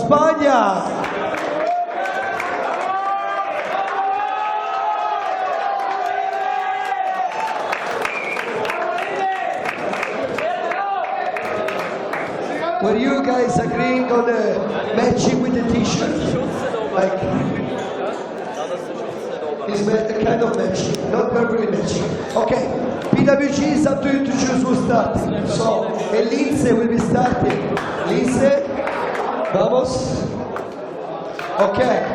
Spagna! Were you guys agreeing on the matching with the t-shirt? Like, is that the kind of matching? Not perfectly matching. Okay, PWG is up to you to choose who's starting. So, and Lince will be starting. Lince, vamos. Okay,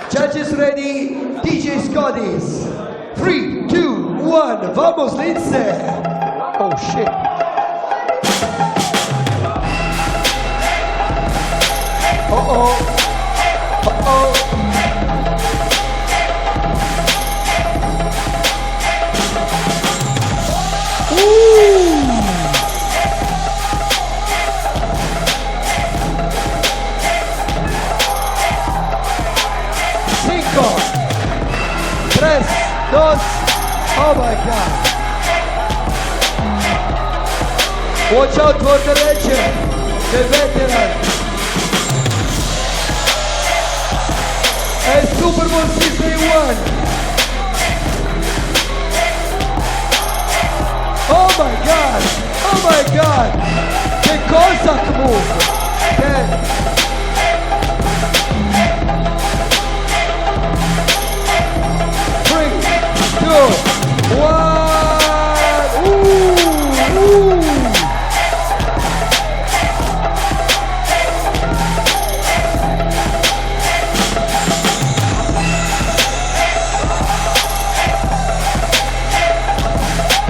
judges ready, DJ Scotties. 3, 2, 1, vamos Lince. Oh shit. Uh-oh. Uh-oh. Ooh. 5, 3, 2, oh my God. Watch out for the legend, the veteran. È Super Bowl 61. Oh my God! Oh my God! Che cosa move! 10. 3, 2, 1. Ooh!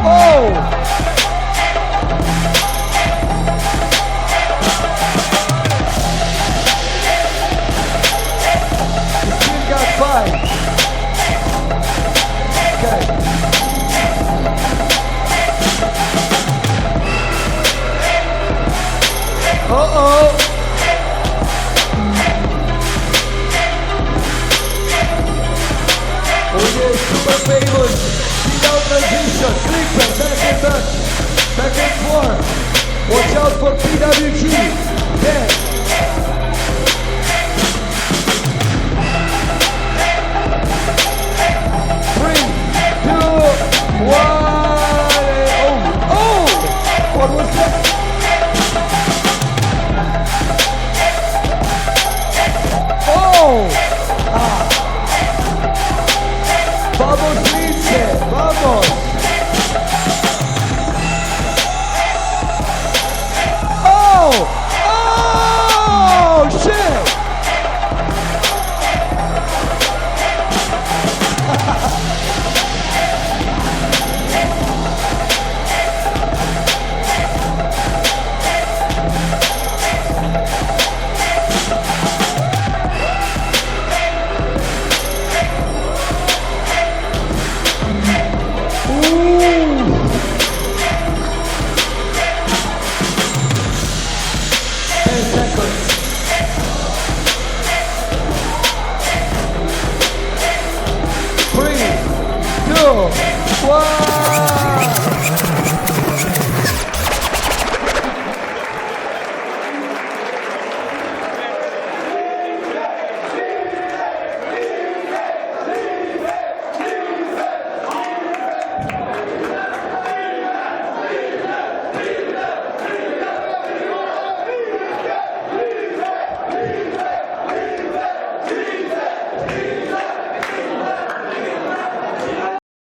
Oh! Still got 5. Okay. Uh-oh! Oh yeah, super famous. Down transition, clipper, back and back, back and forth. Watch out for PWG. 10. 3, 2, 1. Oh! What was that? Oh! Vamos Lince, vamos! Oh! Oh! Shit!